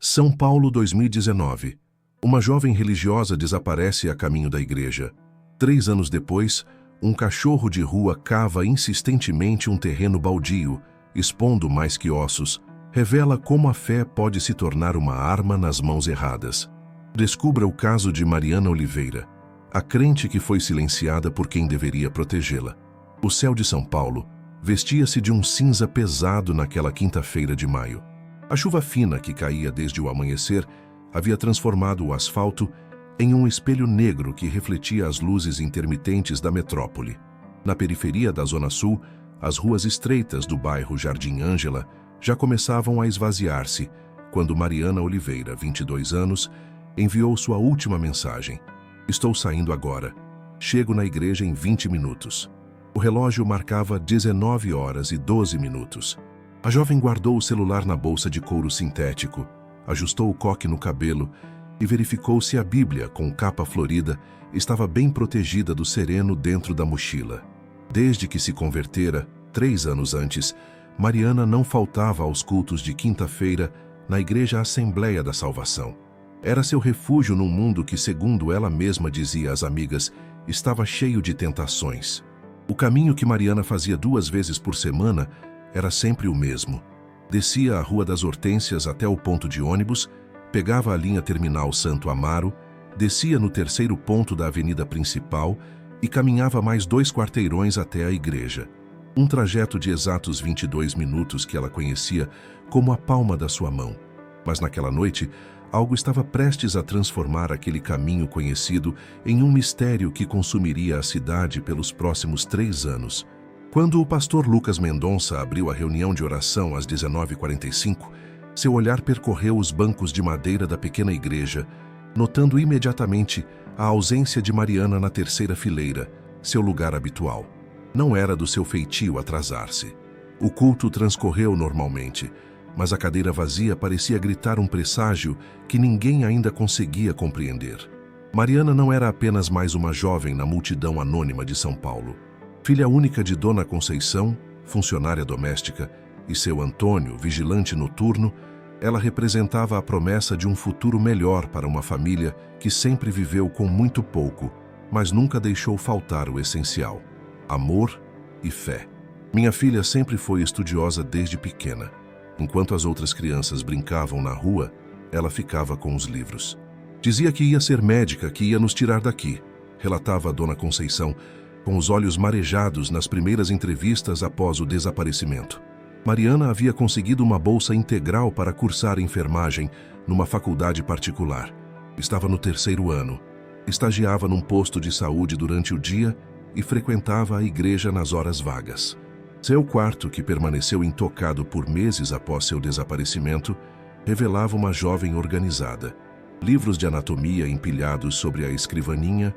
São Paulo, 2019. Uma jovem religiosa desaparece a caminho da igreja. 3 anos depois, um cachorro de rua cava insistentemente um terreno baldio, expondo mais que ossos. Revela como a fé pode se tornar uma arma nas mãos erradas. Descubra o caso de Mariana Oliveira, a crente que foi silenciada por quem deveria protegê-la. O céu de São Paulo vestia-se de um cinza pesado naquela quinta-feira de maio. A chuva fina que caía desde o amanhecer havia transformado o asfalto em um espelho negro que refletia as luzes intermitentes da metrópole. Na periferia da Zona Sul, as ruas estreitas do bairro Jardim Ângela já começavam a esvaziar-se quando Mariana Oliveira, 22 anos, enviou sua última mensagem. Estou saindo agora. Chego na igreja em 20 minutos. O relógio marcava 19 horas e 12 minutos. A jovem guardou o celular na bolsa de couro sintético, ajustou o coque no cabelo e verificou se a Bíblia, com capa florida, estava bem protegida do sereno dentro da mochila. Desde que se convertera, 3 anos antes, Mariana não faltava aos cultos de quinta-feira na Igreja Assembleia da Salvação. Era seu refúgio num mundo que, segundo ela mesma dizia às amigas, estava cheio de tentações. O caminho que Mariana fazia 2 vezes por semana era sempre o mesmo. Descia a Rua das Hortênsias até o ponto de ônibus, pegava a linha terminal Santo Amaro, descia no 3º ponto da avenida principal e caminhava mais 2 quarteirões até a igreja. Um trajeto de exatos 22 minutos que ela conhecia como a palma da sua mão. Mas naquela noite, algo estava prestes a transformar aquele caminho conhecido em um mistério que consumiria a cidade pelos próximos 3 anos. Quando o pastor Lucas Mendonça abriu a reunião de oração às 19h45, seu olhar percorreu os bancos de madeira da pequena igreja, notando imediatamente a ausência de Mariana na 3ª fileira, seu lugar habitual. Não era do seu feitio atrasar-se. O culto transcorreu normalmente, mas a cadeira vazia parecia gritar um presságio que ninguém ainda conseguia compreender. Mariana não era apenas mais uma jovem na multidão anônima de São Paulo. Filha única de Dona Conceição, funcionária doméstica, e seu Antônio, vigilante noturno, ela representava a promessa de um futuro melhor para uma família que sempre viveu com muito pouco, mas nunca deixou faltar o essencial: amor e fé. Minha filha sempre foi estudiosa desde pequena. Enquanto as outras crianças brincavam na rua, ela ficava com os livros. Dizia que ia ser médica, que ia nos tirar daqui, relatava a Dona Conceição, com os olhos marejados nas primeiras entrevistas após o desaparecimento. Mariana havia conseguido uma bolsa integral para cursar enfermagem numa faculdade particular. Estava no 3º ano. Estagiava num posto de saúde durante o dia e frequentava a igreja nas horas vagas. Seu quarto, que permaneceu intocado por meses após seu desaparecimento, revelava uma jovem organizada. Livros de anatomia empilhados sobre a escrivaninha,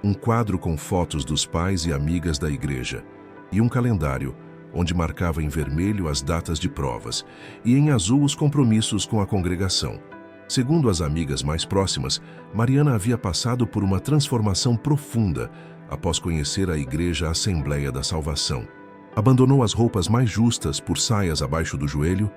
um quadro com fotos dos pais e amigas da igreja, e um calendário, onde marcava em vermelho as datas de provas e em azul os compromissos com a congregação. Segundo as amigas mais próximas, Mariana havia passado por uma transformação profunda após conhecer a Igreja Assembleia da Salvação. Abandonou as roupas mais justas por saias abaixo do joelho,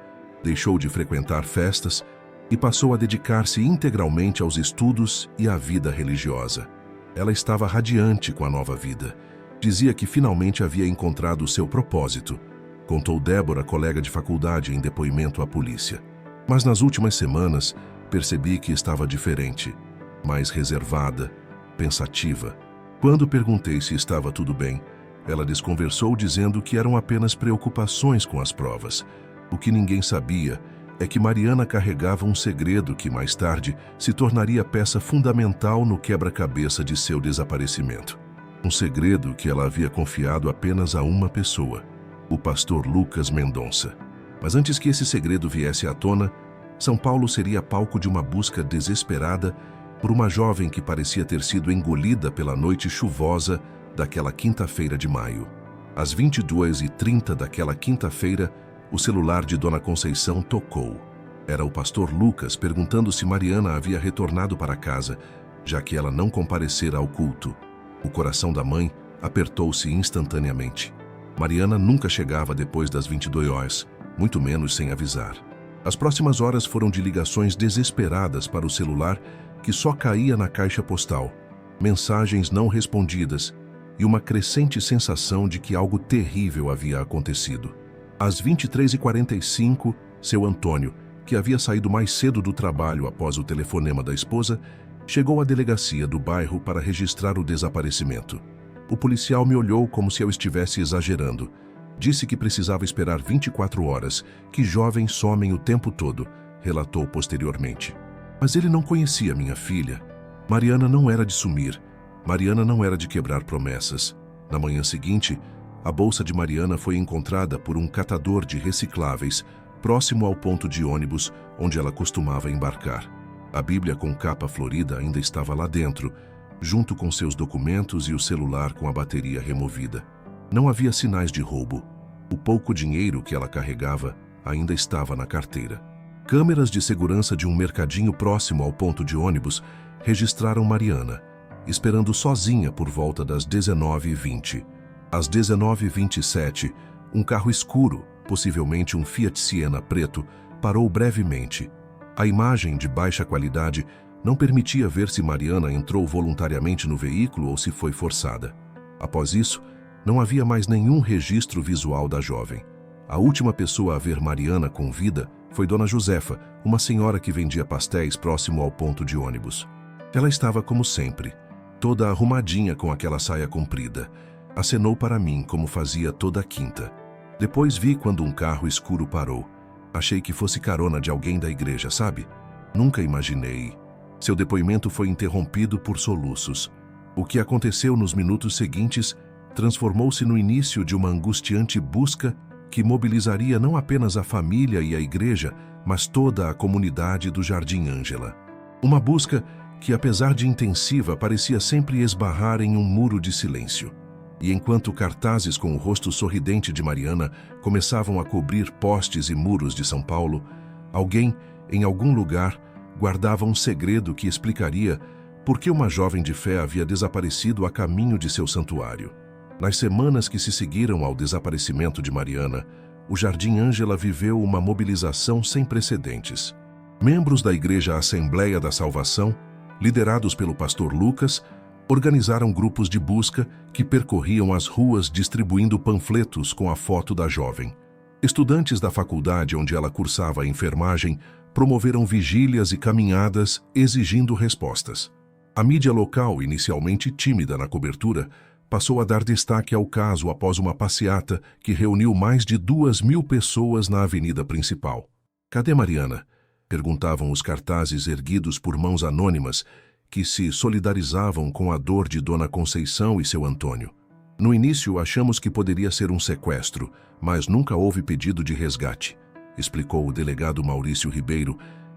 deixou de frequentar festas e passou a dedicar-se integralmente aos estudos e à vida religiosa. Ela estava radiante com a nova vida. Dizia que finalmente havia encontrado o seu propósito, contou Débora, colega de faculdade, em depoimento à polícia. Mas nas últimas semanas, percebi que estava diferente, mais reservada, pensativa. Quando perguntei se estava tudo bem, ela desconversou dizendo que eram apenas preocupações com as provas. O que ninguém sabia é que Mariana carregava um segredo que mais tarde se tornaria peça fundamental no quebra-cabeça de seu desaparecimento. Um segredo que ela havia confiado apenas a uma pessoa, o pastor Lucas Mendonça. Mas antes que esse segredo viesse à tona, São Paulo seria palco de uma busca desesperada por uma jovem que parecia ter sido engolida pela noite chuvosa daquela quinta-feira de maio. Às 22h30 daquela quinta-feira, o celular de Dona Conceição tocou. Era o pastor Lucas perguntando se Mariana havia retornado para casa, já que ela não comparecera ao culto. O coração da mãe apertou-se instantaneamente. Mariana nunca chegava depois das 22 horas, muito menos sem avisar. As próximas horas foram de ligações desesperadas para o celular que só caía na caixa postal, mensagens não respondidas e uma crescente sensação de que algo terrível havia acontecido. Às 23h45, seu Antônio, que havia saído mais cedo do trabalho após o telefonema da esposa, chegou à delegacia do bairro para registrar o desaparecimento. O policial me olhou como se eu estivesse exagerando. Disse que precisava esperar 24 horas, que jovens somem o tempo todo, relatou posteriormente. Mas ele não conhecia minha filha. Mariana não era de sumir. Mariana não era de quebrar promessas. Na manhã seguinte, a bolsa de Mariana foi encontrada por um catador de recicláveis, próximo ao ponto de ônibus onde ela costumava embarcar. A Bíblia com capa florida ainda estava lá dentro, junto com seus documentos e o celular com a bateria removida. Não havia sinais de roubo. O pouco dinheiro que ela carregava ainda estava na carteira. Câmeras de segurança de um mercadinho próximo ao ponto de ônibus registraram Mariana, esperando sozinha por volta das 19h20. Às 19h27, um carro escuro, possivelmente um Fiat Siena preto, parou brevemente. A imagem de baixa qualidade não permitia ver se Mariana entrou voluntariamente no veículo ou se foi forçada. Após isso, não havia mais nenhum registro visual da jovem. A última pessoa a ver Mariana com vida foi Dona Josefa, uma senhora que vendia pastéis próximo ao ponto de ônibus. Ela estava como sempre, toda arrumadinha com aquela saia comprida. Acenou para mim como fazia toda a quinta. Depois vi quando um carro escuro parou. Achei que fosse carona de alguém da igreja, sabe? Nunca imaginei. Seu depoimento foi interrompido por soluços. O que aconteceu nos minutos seguintes transformou-se no início de uma angustiante busca que mobilizaria não apenas a família e a igreja, mas toda a comunidade do Jardim Ângela. Uma busca que, apesar de intensiva, parecia sempre esbarrar em um muro de silêncio. E enquanto cartazes com o rosto sorridente de Mariana começavam a cobrir postes e muros de São Paulo, alguém, em algum lugar, guardava um segredo que explicaria por que uma jovem de fé havia desaparecido a caminho de seu santuário. Nas semanas que se seguiram ao desaparecimento de Mariana, o Jardim Ângela viveu uma mobilização sem precedentes. Membros da Igreja Assembleia da Salvação, liderados pelo pastor Lucas, organizaram grupos de busca que percorriam as ruas distribuindo panfletos com a foto da jovem. Estudantes da faculdade onde ela cursava a enfermagem promoveram vigílias e caminhadas exigindo respostas. A mídia local, inicialmente tímida na cobertura, passou a dar destaque ao caso após uma passeata que reuniu mais de 2.000 pessoas na avenida principal. "Cadê Mariana?" perguntavam os cartazes erguidos por mãos anônimas que se solidarizavam com a dor de Dona Conceição e seu Antônio. No início, achamos que poderia ser um sequestro, mas nunca houve pedido de resgate, explicou o delegado Maurício Ribeiro,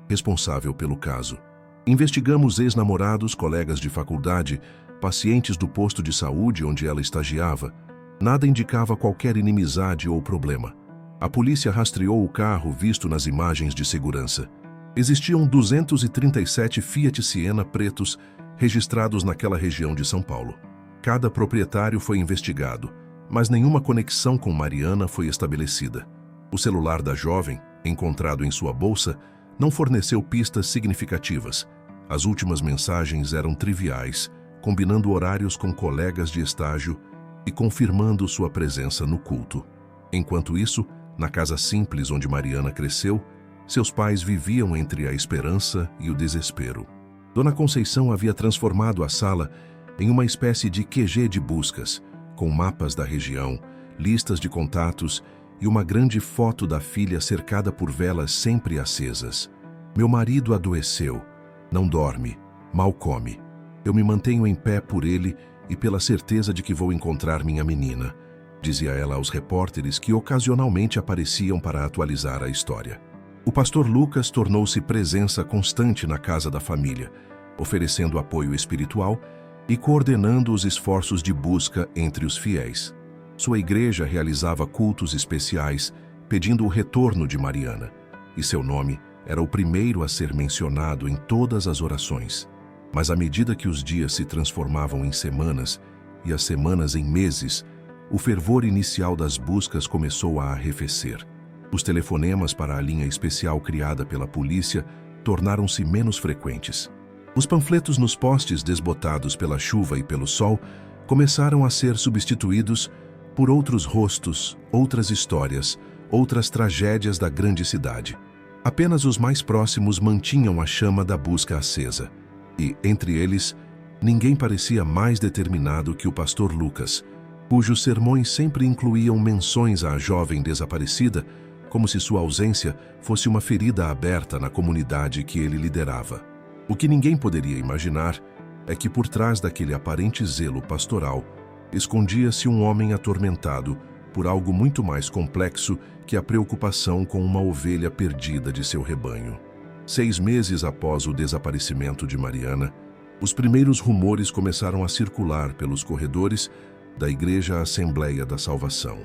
responsável pelo caso. Investigamos ex-namorados, colegas de faculdade, pacientes do posto de saúde onde ela estagiava. Nada indicava qualquer inimizade ou problema. A polícia rastreou o carro visto nas imagens de segurança. Existiam 237 Fiat Siena pretos registrados naquela região de São Paulo. Cada proprietário foi investigado, mas nenhuma conexão com Mariana foi estabelecida. O celular da jovem, encontrado em sua bolsa, não forneceu pistas significativas. As últimas mensagens eram triviais, combinando horários com colegas de estágio e confirmando sua presença no culto. Enquanto isso, na casa simples onde Mariana cresceu, seus pais viviam entre a esperança e o desespero. Dona Conceição havia transformado a sala em uma espécie de QG de buscas, com mapas da região, listas de contatos e uma grande foto da filha cercada por velas sempre acesas. "Meu marido adoeceu, não dorme, mal come. Eu me mantenho em pé por ele e pela certeza de que vou encontrar minha menina", dizia ela aos repórteres que ocasionalmente apareciam para atualizar a história. O pastor Lucas tornou-se presença constante na casa da família, oferecendo apoio espiritual e coordenando os esforços de busca entre os fiéis. Sua igreja realizava cultos especiais, pedindo o retorno de Mariana, e seu nome era o primeiro a ser mencionado em todas as orações. Mas à medida que os dias se transformavam em semanas e as semanas em meses, o fervor inicial das buscas começou a arrefecer. Os telefonemas para a linha especial criada pela polícia tornaram-se menos frequentes. Os panfletos nos postes desbotados pela chuva e pelo sol começaram a ser substituídos por outros rostos, outras histórias, outras tragédias da grande cidade. Apenas os mais próximos mantinham a chama da busca acesa. E, entre eles, ninguém parecia mais determinado que o pastor Lucas, cujos sermões sempre incluíam menções à jovem desaparecida, como se sua ausência fosse uma ferida aberta na comunidade que ele liderava. O que ninguém poderia imaginar é que por trás daquele aparente zelo pastoral escondia-se um homem atormentado por algo muito mais complexo que a preocupação com uma ovelha perdida de seu rebanho. 6 meses após o desaparecimento de Mariana, os primeiros rumores começaram a circular pelos corredores da Igreja Assembleia da Salvação.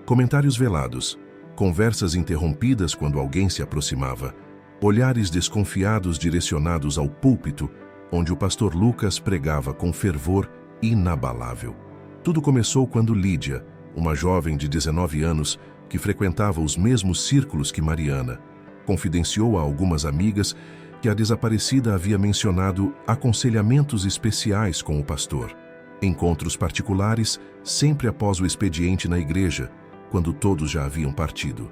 Comentários velados, conversas interrompidas quando alguém se aproximava, olhares desconfiados direcionados ao púlpito, onde o pastor Lucas pregava com fervor inabalável. Tudo começou quando Lídia, uma jovem de 19 anos que frequentava os mesmos círculos que Mariana, confidenciou a algumas amigas que a desaparecida havia mencionado aconselhamentos especiais com o pastor, encontros particulares sempre após o expediente na igreja, quando todos já haviam partido.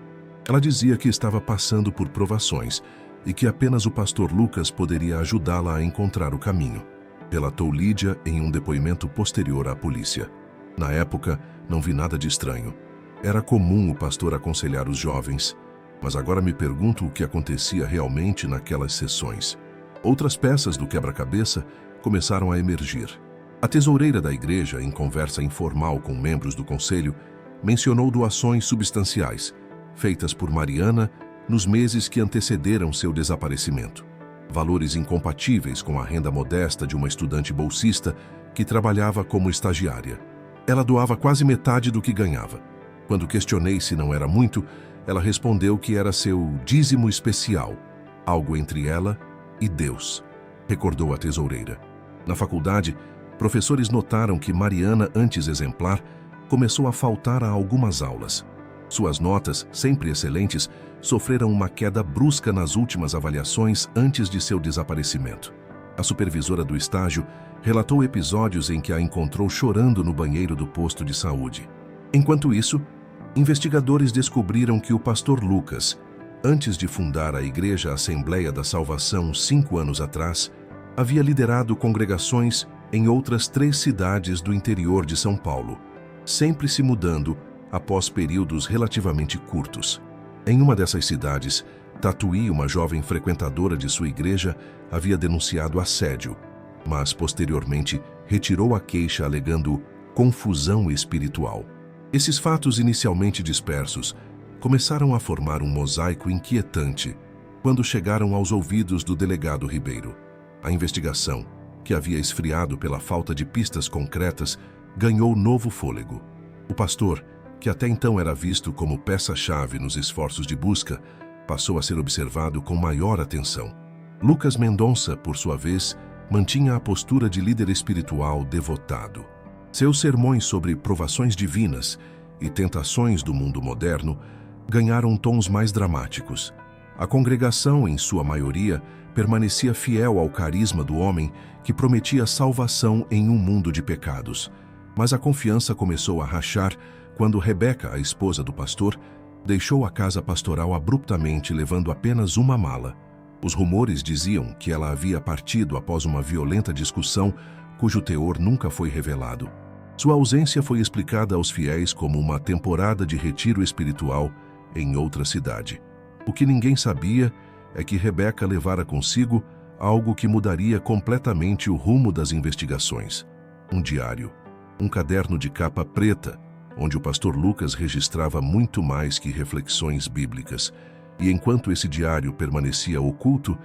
Ela dizia que estava passando por provações e que apenas o pastor Lucas poderia ajudá-la a encontrar o caminho, relatou Lídia em um depoimento posterior à polícia. Na época, não vi nada de estranho. Era comum o pastor aconselhar os jovens, mas agora me pergunto o que acontecia realmente naquelas sessões. Outras peças do quebra-cabeça começaram a emergir. A tesoureira da igreja, em conversa informal com membros do conselho, mencionou doações substanciais, feitas por Mariana nos meses que antecederam seu desaparecimento. Valores incompatíveis com a renda modesta de uma estudante bolsista que trabalhava como estagiária. Ela doava quase metade do que ganhava. Quando questionei se não era muito, ela respondeu que era seu dízimo especial, algo entre ela e Deus, recordou a tesoureira. Na faculdade, professores notaram que Mariana, antes exemplar, começou a faltar a algumas aulas. Suas notas, sempre excelentes, sofreram uma queda brusca nas últimas avaliações antes de seu desaparecimento. A supervisora do estágio relatou episódios em que a encontrou chorando no banheiro do posto de saúde. Enquanto isso, investigadores descobriram que o pastor Lucas, antes de fundar a Igreja Assembleia da Salvação 5 anos atrás, havia liderado congregações em outras 3 cidades do interior de São Paulo, sempre se mudando após períodos relativamente curtos. Em uma dessas cidades, Tatuí, uma jovem frequentadora de sua igreja, havia denunciado assédio, mas posteriormente retirou a queixa alegando confusão espiritual. Esses fatos inicialmente dispersos começaram a formar um mosaico inquietante quando chegaram aos ouvidos do delegado Ribeiro. A investigação, que havia esfriado pela falta de pistas concretas, ganhou novo fôlego. O pastor, que até então era visto como peça-chave nos esforços de busca, passou a ser observado com maior atenção. Lucas Mendonça, por sua vez, mantinha a postura de líder espiritual devotado. Seus sermões sobre provações divinas e tentações do mundo moderno ganharam tons mais dramáticos. A congregação, em sua maioria, permanecia fiel ao carisma do homem que prometia salvação em um mundo de pecados. Mas a confiança começou a rachar quando Rebeca, a esposa do pastor, deixou a casa pastoral abruptamente, levando apenas uma mala. Os rumores diziam que ela havia partido após uma violenta discussão cujo teor nunca foi revelado. Sua ausência foi explicada aos fiéis como uma temporada de retiro espiritual em outra cidade. O que ninguém sabia é que Rebeca levara consigo algo que mudaria completamente o rumo das investigações. Um diário, um caderno de capa preta, onde o pastor Lucas registrava muito mais que reflexões bíblicas. E enquanto esse diário permanecia oculto,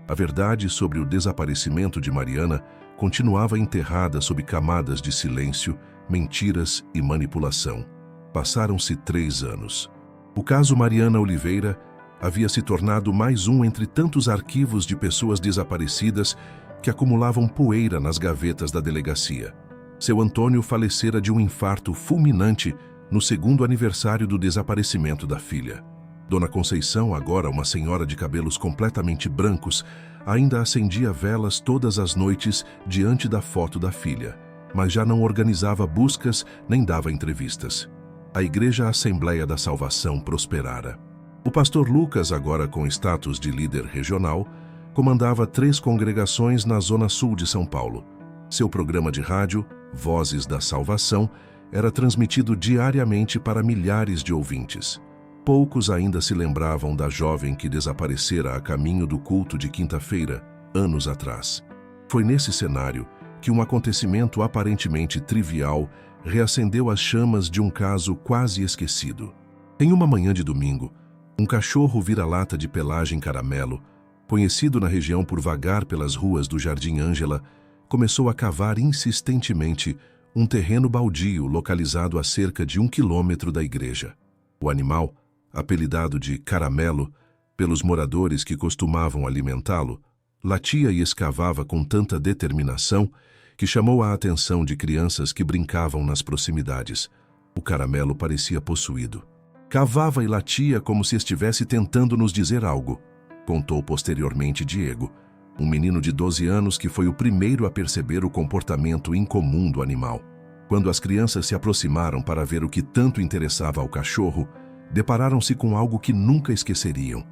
a verdade sobre o desaparecimento de Mariana continuava enterrada sob camadas de silêncio, mentiras e manipulação. Passaram-se 3 anos. O caso Mariana Oliveira havia se tornado mais um entre tantos arquivos de pessoas desaparecidas que acumulavam poeira nas gavetas da delegacia. Seu Antônio falecera de um infarto fulminante no 2º aniversário do desaparecimento da filha. Dona Conceição, agora uma senhora de cabelos completamente brancos, ainda acendia velas todas as noites diante da foto da filha, mas já não organizava buscas nem dava entrevistas. A Igreja Assembleia da Salvação prosperara. O pastor Lucas, agora com status de líder regional, comandava 3 congregações na zona sul de São Paulo. Seu programa de rádio, Vozes da Salvação, era transmitido diariamente para milhares de ouvintes. Poucos ainda se lembravam da jovem que desaparecera a caminho do culto de quinta-feira, anos atrás. Foi nesse cenário que um acontecimento aparentemente trivial reacendeu as chamas de um caso quase esquecido. Em uma manhã de domingo, um cachorro vira-lata de pelagem caramelo, conhecido na região por vagar pelas ruas do Jardim Ângela, começou a cavar insistentemente um terreno baldio localizado a cerca de 1 quilômetro da igreja. O animal, apelidado de Caramelo pelos moradores que costumavam alimentá-lo, latia e escavava com tanta determinação que chamou a atenção de crianças que brincavam nas proximidades. O Caramelo parecia possuído. Cavava e latia como se estivesse tentando nos dizer algo, contou posteriormente Diego, um menino de 12 anos que foi o primeiro a perceber o comportamento incomum do animal. Quando as crianças se aproximaram para ver o que tanto interessava ao cachorro, depararam-se com algo que nunca esqueceriam: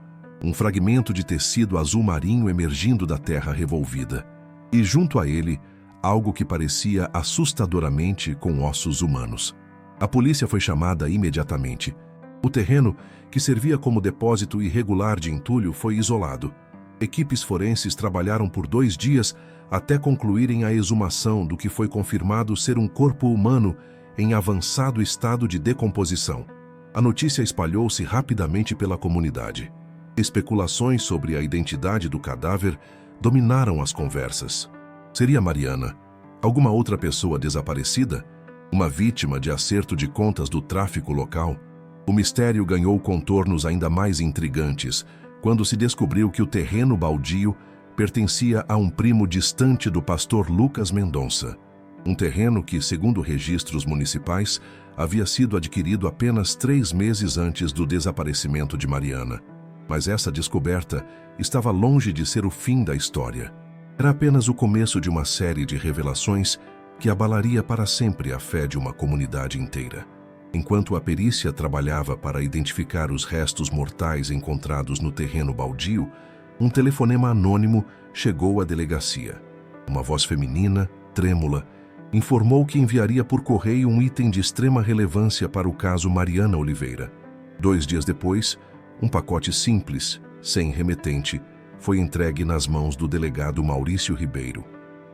um fragmento de tecido azul marinho emergindo da terra revolvida. E junto a ele, algo que parecia assustadoramente com ossos humanos. A polícia foi chamada imediatamente. O terreno, que servia como depósito irregular de entulho, foi isolado. Equipes forenses trabalharam por 2 dias até concluírem a exumação do que foi confirmado ser um corpo humano em avançado estado de decomposição. A notícia espalhou-se rapidamente pela comunidade. Especulações sobre a identidade do cadáver dominaram as conversas. Seria Mariana? Alguma outra pessoa desaparecida? Uma vítima de acerto de contas do tráfico local? O mistério ganhou contornos ainda mais intrigantes quando se descobriu que o terreno baldio pertencia a um primo distante do pastor Lucas Mendonça. Um terreno que, segundo registros municipais, havia sido adquirido apenas 3 meses antes do desaparecimento de Mariana. Mas essa descoberta estava longe de ser o fim da história. Era apenas o começo de uma série de revelações que abalaria para sempre a fé de uma comunidade inteira. Enquanto a perícia trabalhava para identificar os restos mortais encontrados no terreno baldio, um telefonema anônimo chegou à delegacia. Uma voz feminina, trêmula, informou que enviaria por correio um item de extrema relevância para o caso Mariana Oliveira. 2 dias depois, um pacote simples, sem remetente, foi entregue nas mãos do delegado Maurício Ribeiro.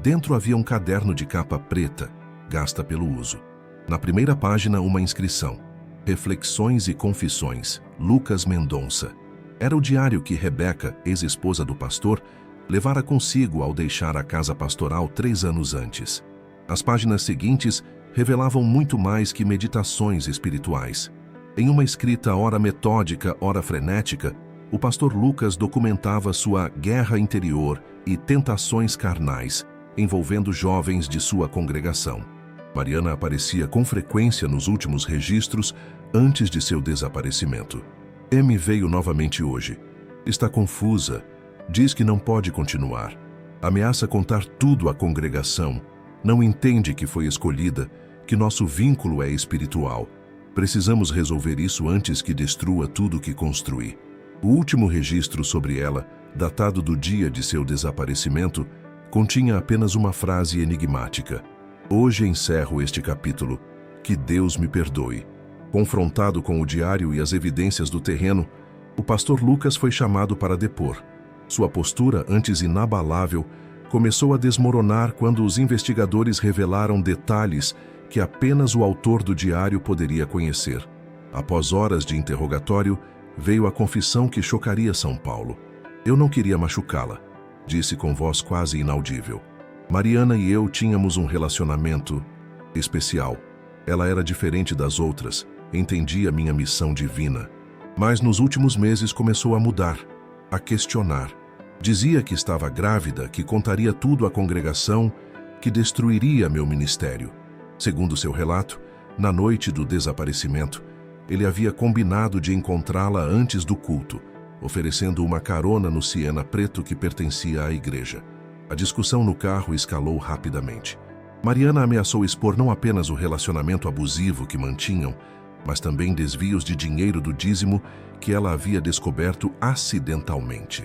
Dentro havia um caderno de capa preta, gasta pelo uso. Na primeira página, uma inscrição: Reflexões e Confissões, Lucas Mendonça. Era o diário que Rebeca, ex-esposa do pastor, levara consigo ao deixar a casa pastoral 3 anos antes. As páginas seguintes revelavam muito mais que meditações espirituais. Em uma escrita ora metódica, ora frenética, o pastor Lucas documentava sua guerra interior e tentações carnais, envolvendo jovens de sua congregação. Mariana aparecia com frequência nos últimos registros antes de seu desaparecimento. M veio novamente hoje. Está confusa. Diz que não pode continuar. Ameaça contar tudo à congregação. Não entende que foi escolhida, que nosso vínculo é espiritual. Precisamos resolver isso antes que destrua tudo que construí. O último registro sobre ela, datado do dia de seu desaparecimento, continha apenas uma frase enigmática: Hoje encerro este capítulo. Que Deus me perdoe. Confrontado com o diário e as evidências do terreno, o pastor Lucas foi chamado para depor. Sua postura, antes inabalável, começou a desmoronar quando os investigadores revelaram detalhes que apenas o autor do diário poderia conhecer. Após horas de interrogatório, veio a confissão que chocaria São Paulo. Eu não queria machucá-la, disse com voz quase inaudível. Mariana e eu tínhamos um relacionamento especial. Ela era diferente das outras, entendia minha missão divina. Mas nos últimos meses começou a mudar, a questionar. Dizia que estava grávida, que contaria tudo à congregação, que destruiria meu ministério. Segundo seu relato, na noite do desaparecimento, Ele havia combinado de encontrá-la antes do culto, oferecendo uma carona no Siena preto que pertencia à igreja. A discussão no carro escalou rapidamente. Mariana ameaçou expor não apenas o relacionamento abusivo que mantinham, mas também desvios de dinheiro do dízimo que ela havia descoberto acidentalmente.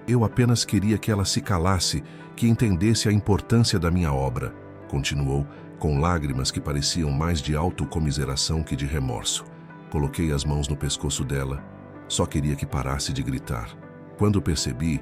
Eu apenas queria que ela se calasse, que entendesse a importância da minha obra, continuou, com lágrimas que pareciam mais de autocomiseração que de remorso. Coloquei as mãos no pescoço dela. Só queria que parasse de gritar. Quando percebi,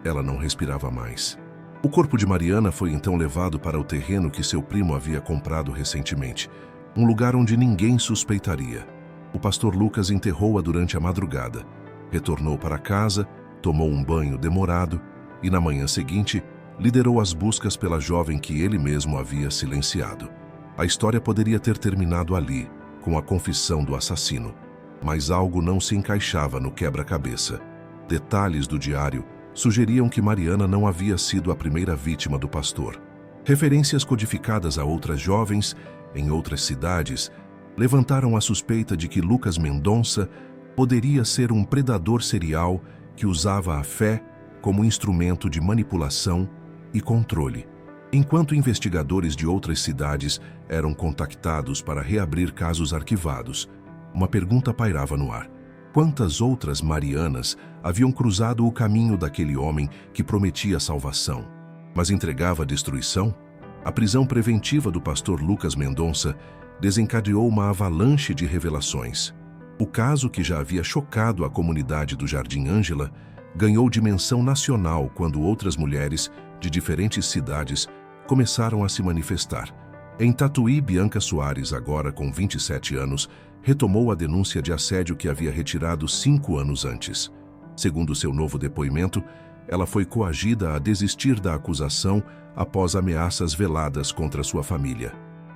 ela não respirava mais. O corpo de Mariana foi então levado para o terreno que seu primo havia comprado recentemente, um lugar onde ninguém suspeitaria. O pastor Lucas enterrou-a durante a madrugada. Retornou para casa, tomou um banho demorado e, na manhã seguinte, liderou as buscas pela jovem que ele mesmo havia silenciado. A história poderia ter terminado ali, com a confissão do assassino, mas algo não se encaixava no quebra-cabeça. Detalhes do diário sugeriam que Mariana não havia sido a primeira vítima do pastor. Referências codificadas a outras jovens, em outras cidades, levantaram a suspeita de que Lucas Mendonça poderia ser um predador serial que usava a fé como instrumento de manipulação e controle. Enquanto investigadores de outras cidades eram contactados para reabrir casos arquivados, uma pergunta pairava no ar. Quantas outras Marianas haviam cruzado o caminho daquele homem que prometia salvação, mas entregava destruição? A prisão preventiva do pastor Lucas Mendonça desencadeou uma avalanche de revelações. O caso, que já havia chocado a comunidade do Jardim Ângela, ganhou dimensão nacional quando outras mulheres de diferentes cidades começaram a se manifestar. Em Tatuí, Bianca Soares, agora com 27 anos, retomou a denúncia de assédio que havia retirado 5 anos antes. Segundo seu novo depoimento, ela foi coagida a desistir da acusação após ameaças veladas contra sua família.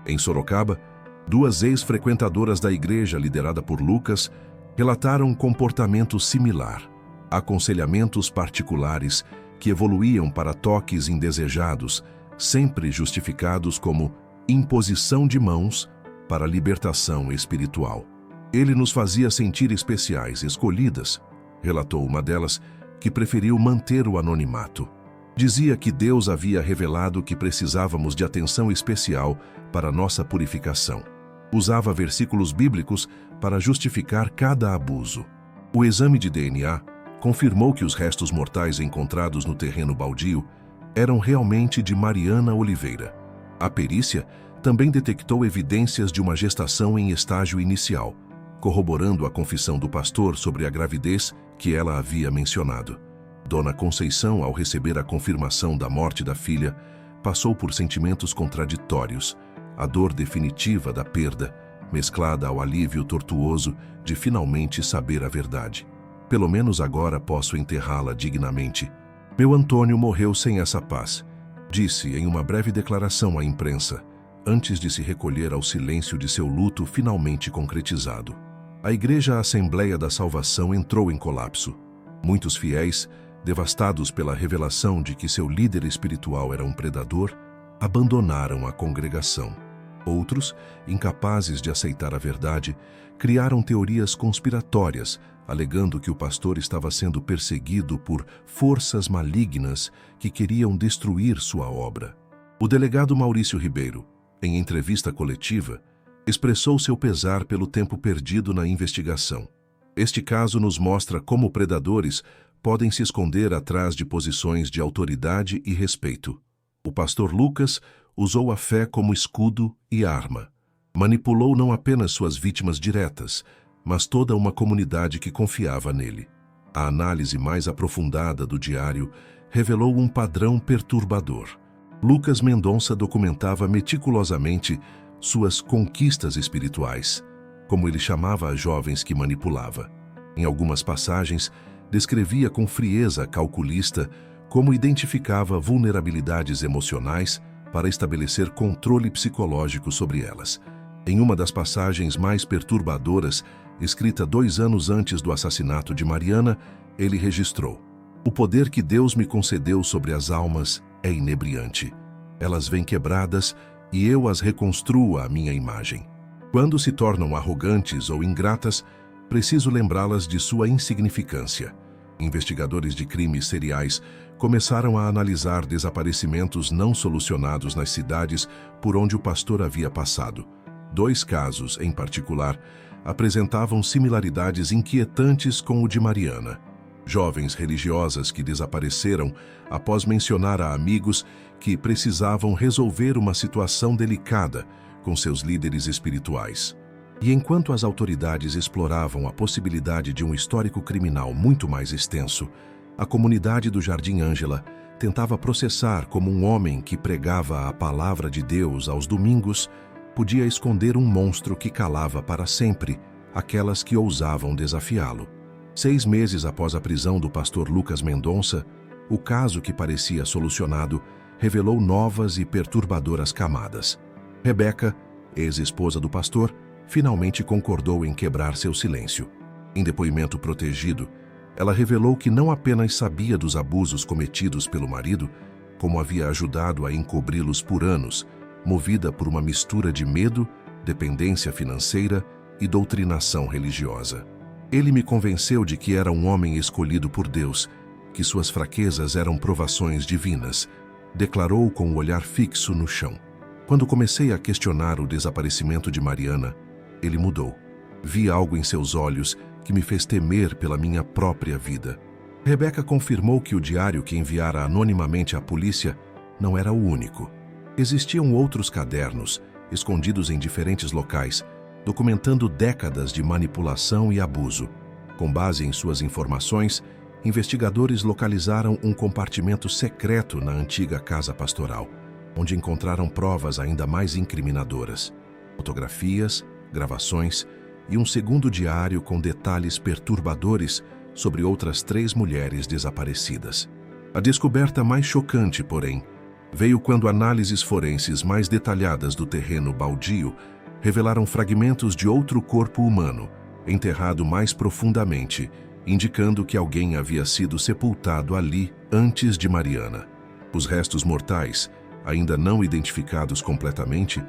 Em Sorocaba, 2 ex-frequentadoras da igreja liderada por Lucas relataram um comportamento similar, aconselhamentos particulares que evoluíam para toques indesejados, sempre justificados como imposição de mãos para libertação espiritual. Ele nos fazia sentir especiais, escolhidas, relatou uma delas, que preferiu manter o anonimato. Dizia que Deus havia revelado que precisávamos de atenção especial para nossa purificação. Usava versículos bíblicos para justificar cada abuso. O exame de DNA confirmou que os restos mortais encontrados no terreno baldio eram realmente de Mariana Oliveira. A perícia também detectou evidências de uma gestação em estágio inicial, corroborando a confissão do pastor sobre a gravidez que ela havia mencionado. Dona Conceição, ao receber a confirmação da morte da filha, passou por sentimentos contraditórios, a dor definitiva da perda, mesclada ao alívio tortuoso de finalmente saber a verdade. Pelo menos agora posso enterrá-la dignamente. Meu Antônio morreu sem essa paz, disse em uma breve declaração à imprensa, antes de se recolher ao silêncio de seu luto finalmente concretizado. A Igreja Assembleia da Salvação entrou em colapso. Muitos fiéis, devastados pela revelação de que seu líder espiritual era um predador, abandonaram a congregação. Outros, incapazes de aceitar a verdade, criaram teorias conspiratórias, alegando que o pastor estava sendo perseguido por forças malignas que queriam destruir sua obra. O delegado Maurício Ribeiro, em entrevista coletiva, expressou seu pesar pelo tempo perdido na investigação. Este caso nos mostra como predadores podem se esconder atrás de posições de autoridade e respeito. O pastor Lucas usou a fé como escudo e arma. Manipulou não apenas suas vítimas diretas, mas toda uma comunidade que confiava nele. A análise mais aprofundada do diário revelou um padrão perturbador. Lucas Mendonça documentava meticulosamente suas conquistas espirituais, como ele chamava as jovens que manipulava. Em algumas passagens, descrevia com frieza calculista como identificava vulnerabilidades emocionais para estabelecer controle psicológico sobre elas. Em uma das passagens mais perturbadoras, escrita 2 anos antes do assassinato de Mariana, ele registrou: "O poder que Deus me concedeu sobre as almas é inebriante. Elas vêm quebradas e eu as reconstruo à minha imagem." Quando se tornam arrogantes ou ingratas, preciso lembrá-las de sua insignificância. Investigadores de crimes seriais começaram a analisar desaparecimentos não solucionados nas cidades por onde o pastor havia passado. 2 casos, em particular, apresentavam similaridades inquietantes com o de Mariana. Jovens religiosas que desapareceram após mencionar a amigos que precisavam resolver uma situação delicada com seus líderes espirituais. E enquanto as autoridades exploravam a possibilidade de um histórico criminal muito mais extenso, a comunidade do Jardim Ângela tentava processar como um homem que pregava a palavra de Deus aos domingos podia esconder um monstro que calava para sempre aquelas que ousavam desafiá-lo. 6 meses após a prisão do pastor Lucas Mendonça, o caso que parecia solucionado revelou novas e perturbadoras camadas. Rebeca, ex-esposa do pastor, finalmente concordou em quebrar seu silêncio. Em depoimento protegido, ela revelou que não apenas sabia dos abusos cometidos pelo marido, como havia ajudado a encobri-los por anos, movida por uma mistura de medo, dependência financeira e doutrinação religiosa. Ele me convenceu de que era um homem escolhido por Deus, que suas fraquezas eram provações divinas, declarou com o olhar fixo no chão. Quando comecei a questionar o desaparecimento de Mariana, ele mudou. Vi algo em seus olhos que me fez temer pela minha própria vida. Rebeca confirmou que o diário que enviara anonimamente à polícia não era o único. Existiam outros cadernos, escondidos em diferentes locais, documentando décadas de manipulação e abuso. Com base em suas informações, investigadores localizaram um compartimento secreto na antiga casa pastoral, onde encontraram provas ainda mais incriminadoras. Fotografias, gravações e um segundo diário com detalhes perturbadores sobre outras 3 mulheres desaparecidas. A descoberta mais chocante, porém, veio quando análises forenses mais detalhadas do terreno baldio revelaram fragmentos de outro corpo humano, enterrado mais profundamente, indicando que alguém havia sido sepultado ali antes de Mariana. Os restos mortais, ainda não identificados completamente,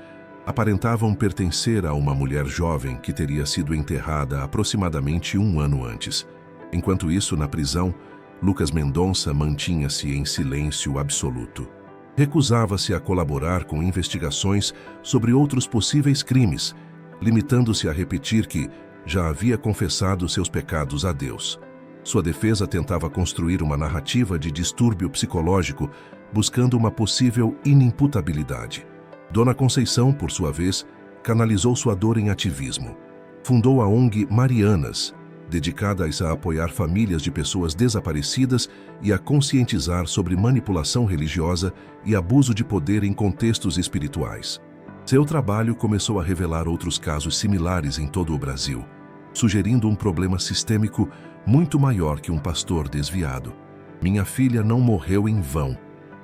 aparentavam pertencer a uma mulher jovem que teria sido enterrada aproximadamente 1 ano antes. Enquanto isso, na prisão, Lucas Mendonça mantinha-se em silêncio absoluto. Recusava-se a colaborar com investigações sobre outros possíveis crimes, limitando-se a repetir que já havia confessado seus pecados a Deus. Sua defesa tentava construir uma narrativa de distúrbio psicológico, buscando uma possível inimputabilidade. Dona Conceição, por sua vez, canalizou sua dor em ativismo. Fundou a ONG Marianas, dedicada a apoiar famílias de pessoas desaparecidas e a conscientizar sobre manipulação religiosa e abuso de poder em contextos espirituais. Seu trabalho começou a revelar outros casos similares em todo o Brasil, sugerindo um problema sistêmico muito maior que um pastor desviado. Minha filha não morreu em vão,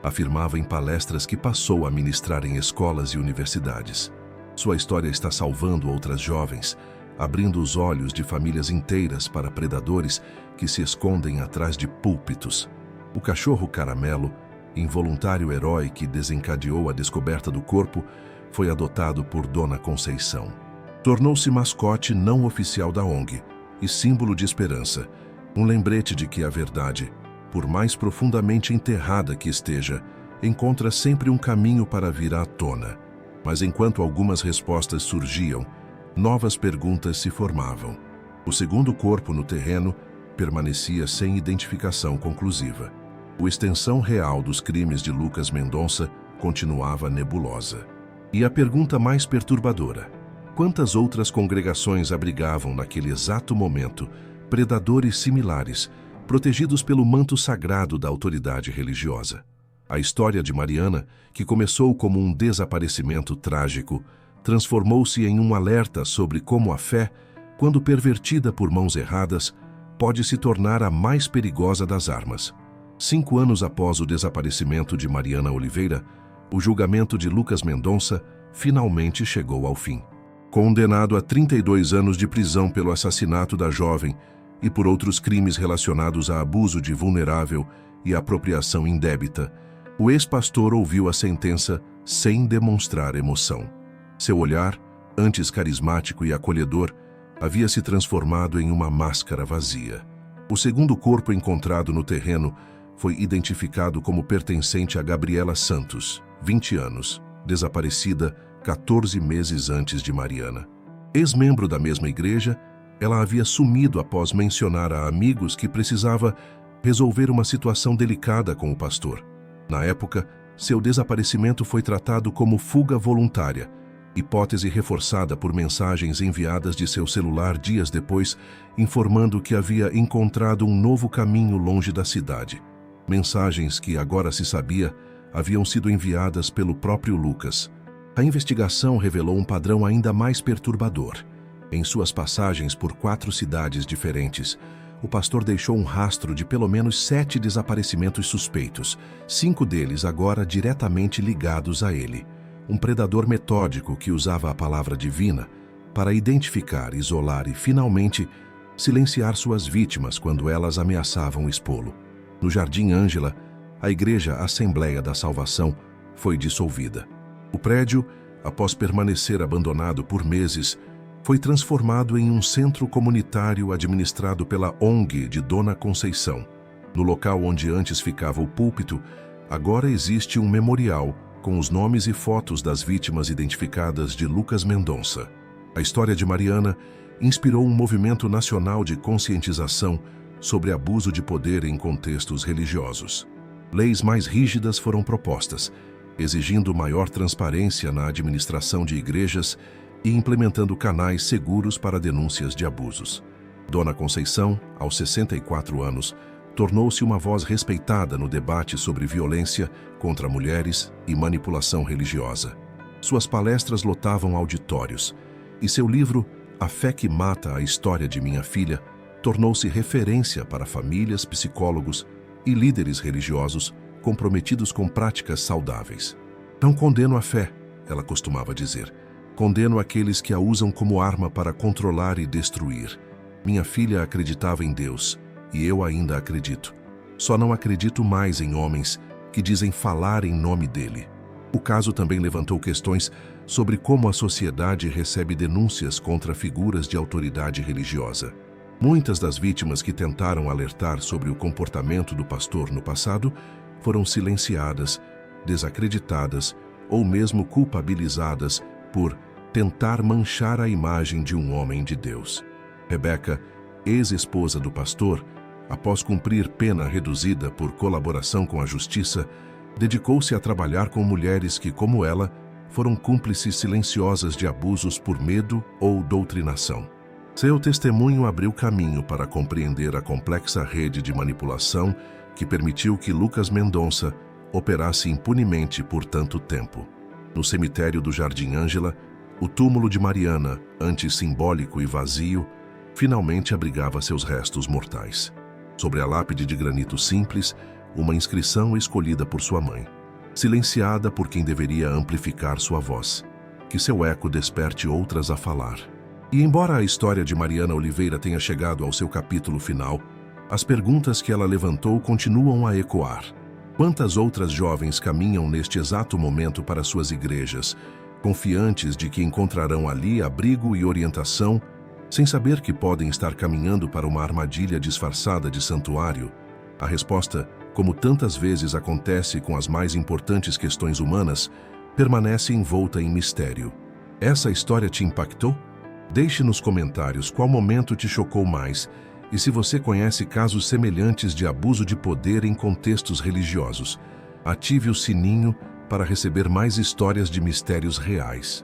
afirmava em palestras que passou a ministrar em escolas e universidades. Sua história está salvando outras jovens, abrindo os olhos de famílias inteiras para predadores que se escondem atrás de púlpitos. O cachorro Caramelo, involuntário herói que desencadeou a descoberta do corpo, foi adotado por Dona Conceição. Tornou-se mascote não oficial da ONG e símbolo de esperança, um lembrete de que a verdade, por mais profundamente enterrada que esteja, encontra sempre um caminho para vir à tona. Mas enquanto algumas respostas surgiam, novas perguntas se formavam. O segundo corpo no terreno permanecia sem identificação conclusiva. A extensão real dos crimes de Lucas Mendonça continuava nebulosa. E a pergunta mais perturbadora: quantas outras congregações abrigavam naquele exato momento predadores similares, protegidos pelo manto sagrado da autoridade religiosa? A história de Mariana, que começou como um desaparecimento trágico, transformou-se em um alerta sobre como a fé, quando pervertida por mãos erradas, pode se tornar a mais perigosa das armas. 5 anos após o desaparecimento de Mariana Oliveira, o julgamento de Lucas Mendonça finalmente chegou ao fim. Condenado a 32 anos de prisão pelo assassinato da jovem e por outros crimes relacionados a abuso de vulnerável e apropriação indébita, o ex-pastor ouviu a sentença sem demonstrar emoção. Seu olhar, antes carismático e acolhedor, havia se transformado em uma máscara vazia. O segundo corpo encontrado no terreno foi identificado como pertencente a Gabriela Santos, 20 anos, desaparecida 14 meses antes de Mariana. Ex-membro da mesma igreja, ela havia sumido após mencionar a amigos que precisava resolver uma situação delicada com o pastor. Na época, seu desaparecimento foi tratado como fuga voluntária, hipótese reforçada por mensagens enviadas de seu celular dias depois, informando que havia encontrado um novo caminho longe da cidade. Mensagens que, agora se sabia, haviam sido enviadas pelo próprio Lucas. A investigação revelou um padrão ainda mais perturbador. Em suas passagens por 4 cidades diferentes, o pastor deixou um rastro de pelo menos 7 desaparecimentos suspeitos, 5 deles agora diretamente ligados a ele. Um predador metódico que usava a palavra divina para identificar, isolar e, finalmente, silenciar suas vítimas quando elas ameaçavam expô-lo. No Jardim Ângela, a Igreja Assembleia da Salvação foi dissolvida. O prédio, após permanecer abandonado por meses, foi transformado em um centro comunitário administrado pela ONG de Dona Conceição. No local onde antes ficava o púlpito, agora existe um memorial com os nomes e fotos das vítimas identificadas de Lucas Mendonça. A história de Mariana inspirou um movimento nacional de conscientização sobre abuso de poder em contextos religiosos. Leis mais rígidas foram propostas, exigindo maior transparência na administração de igrejas e implementando canais seguros para denúncias de abusos. Dona Conceição, aos 64 anos, tornou-se uma voz respeitada no debate sobre violência contra mulheres e manipulação religiosa. Suas palestras lotavam auditórios, e seu livro A Fé que Mata a História de Minha Filha tornou-se referência para famílias, psicólogos e líderes religiosos comprometidos com práticas saudáveis. Não condeno a fé, ela costumava dizer. Condeno aqueles que a usam como arma para controlar e destruir. Minha filha acreditava em Deus, e eu ainda acredito. Só não acredito mais em homens que dizem falar em nome dele. O caso também levantou questões sobre como a sociedade recebe denúncias contra figuras de autoridade religiosa. Muitas das vítimas que tentaram alertar sobre o comportamento do pastor no passado foram silenciadas, desacreditadas ou mesmo culpabilizadas por tentar manchar a imagem de um homem de Deus. Rebeca, ex-esposa do pastor, após cumprir pena reduzida por colaboração com a justiça, dedicou-se a trabalhar com mulheres que, como ela, foram cúmplices silenciosas de abusos por medo ou doutrinação. Seu testemunho abriu caminho para compreender a complexa rede de manipulação que permitiu que Lucas Mendonça operasse impunemente por tanto tempo. No cemitério do Jardim Ângela, o túmulo de Mariana, antes simbólico e vazio, finalmente abrigava seus restos mortais. Sobre a lápide de granito simples, uma inscrição escolhida por sua mãe, silenciada por quem deveria amplificar sua voz, que seu eco desperte outras a falar. E embora a história de Mariana Oliveira tenha chegado ao seu capítulo final, as perguntas que ela levantou continuam a ecoar. Quantas outras jovens caminham neste exato momento para suas igrejas, confiantes de que encontrarão ali abrigo e orientação, sem saber que podem estar caminhando para uma armadilha disfarçada de santuário? A resposta, como tantas vezes acontece com as mais importantes questões humanas, permanece envolta em mistério. Essa história te impactou? Deixe nos comentários qual momento te chocou mais e se você conhece casos semelhantes de abuso de poder em contextos religiosos. Ative o sininho para receber mais histórias de mistérios reais.